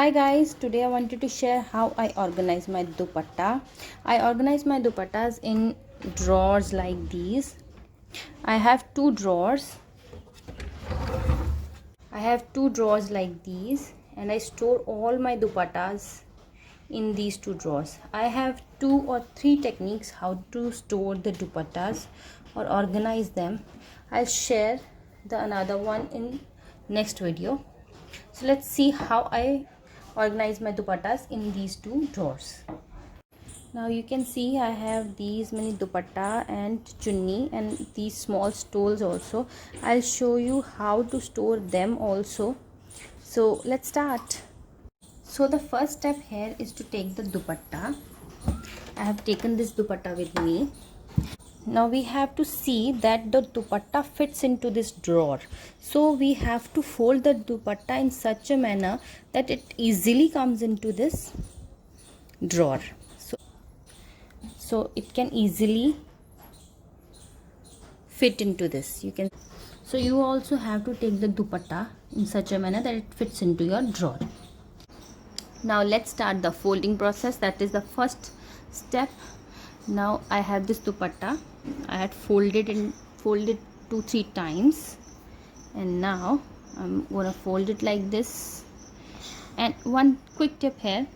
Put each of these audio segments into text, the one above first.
Hi guys, today I wanted to share how I organize my dupatta. I organize my dupattas in drawers like these. I have two drawers. Like these, and I store all my dupattas in these two drawers. I have 2 or 3 techniques how to store the dupattas or organize them. I'll share the another one in next video. So let's see how I organize my dupattas in these two drawers. Now you can see I have these many dupatta and chunni and these small stoles also. I'll show you how to store them also. So let's start. So the first step here is to take the dupatta. I have taken this dupatta with me. Now we have to see that the dupatta fits into this drawer. So we have to fold the dupatta in such a manner that it easily comes into this drawer. So it can easily fit into this. So you also have to take the dupatta in such a manner that it fits into your drawer. Now let's start the folding process. That is the first step. Now I have this dupatta. I had folded 2-3 times, and now I'm gonna fold it like this. And one quick tip here: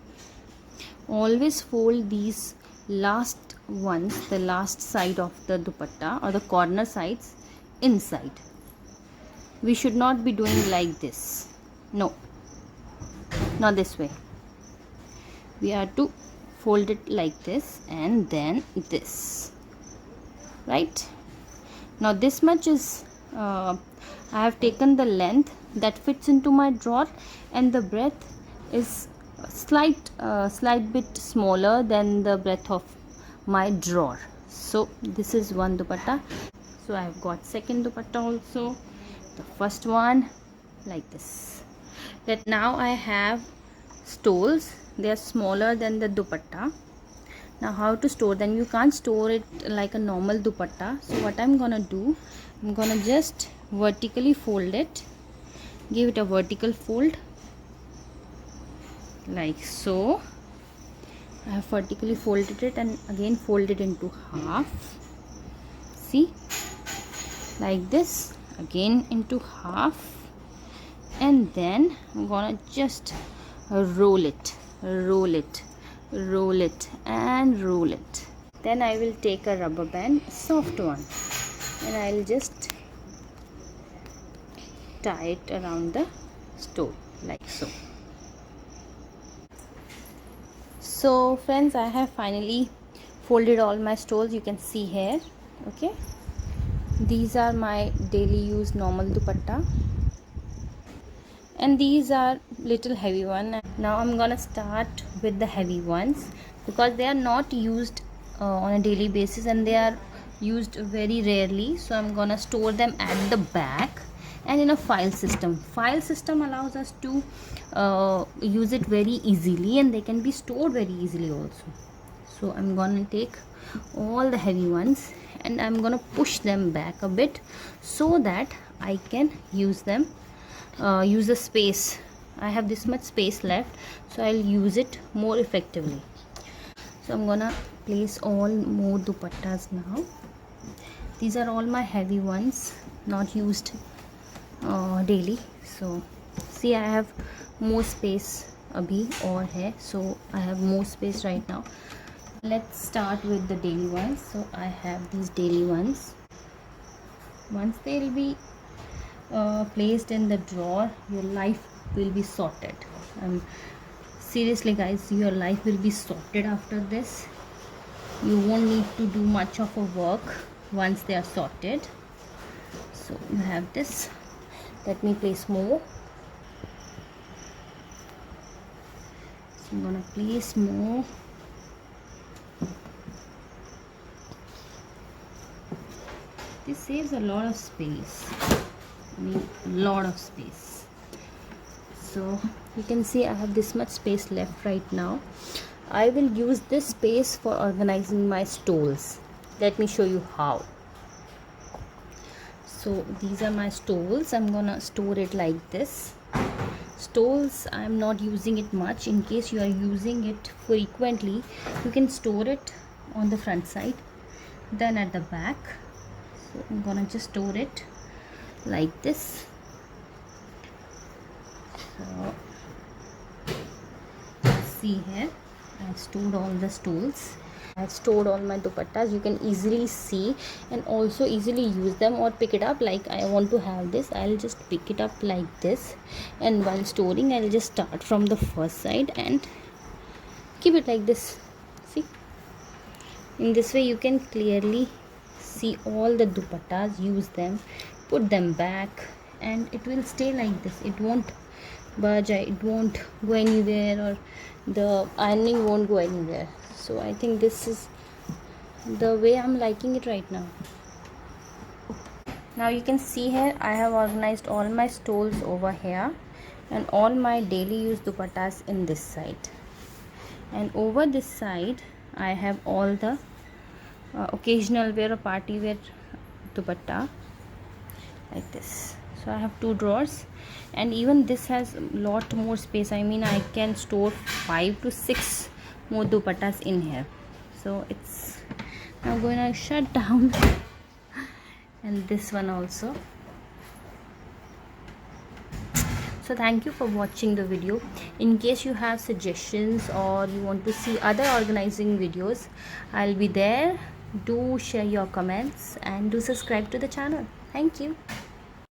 always fold these last ones, the last side of the dupatta or the corner sides, inside. We should not be doing like this. No, not this way. We have to fold it like this and then this, right? Now this much is I have taken the length that fits into my drawer, and the breadth is slight bit smaller than the breadth of my drawer. So this is one dupatta. So I have got second dupatta also. The first one like this. That now I have stoles. They are smaller than the dupatta. Now how to store them? You can't store it like a normal dupatta. So what I'm gonna do, I'm gonna just vertically fold it. Give it a vertical fold like so. I have vertically folded it and again fold it into half. See, like this, again into half, and then I'm gonna just roll it. Then I will take a rubber band, soft one, and I'll just tie it around the stole like so. So friends, I have finally folded all my stoles. You can see here. Okay, these are my daily use normal dupatta, and these are little heavy one. Now I'm gonna start with the heavy ones because they are not used on a daily basis and they are used very rarely. So I'm gonna store them at the back and in a file system. File system allows us to use it very easily, and they can be stored very easily also. So I'm gonna take all the heavy ones and I'm gonna push them back a bit so that I can use them, use the space. I have this much space left, so I'll use it more effectively. So I'm gonna place all more dupattas now. These are all my heavy ones, not used daily. So see, I have more space abhi or hai, so I have more space right now. Let's start with the daily ones. So I have these daily ones. Once they will be placed in the drawer, your life will be sorted. Seriously guys, your life will be sorted after this. You won't need to do much of a work once they are sorted. So you have this. Let me place more. So I'm gonna place more. This saves a lot of space. I mean, a lot of space. So you can see I have this much space left right now. I will use this space for organizing my stoles. Let me show you how. So these are my stoles. I'm gonna store it like this. Stoles, I am not using it much. In case you are using it frequently, you can store it on the front side, then at the back. So I'm gonna just store it like this. So see here, I've stored all the stoles. I've stored all my dupattas. You can easily see and also easily use them or pick it up. Like I want to have this, I'll just pick it up like this, and while storing I'll just start from the first side and keep it like this. See, in this way you can clearly see all the dupattas, use them, put them back, and it will stay like this. It won't budge, it won't go anywhere, or the ironing won't go anywhere. So I think this is the way I'm liking it right now. Now you can see here I have organized all my stoles over here and all my daily use dupattas in this side, and over this side I have all the occasional wear or party wear dupatta like this. So I have 2 drawers, and even this has a lot more space. I mean, I can store 5 to 6 more dupattas in here. So it's now going to shut down and this one also. So thank you for watching the video. In case you have suggestions or you want to see other organizing videos, I'll be there. Do share your comments and do subscribe to the channel. Thank you.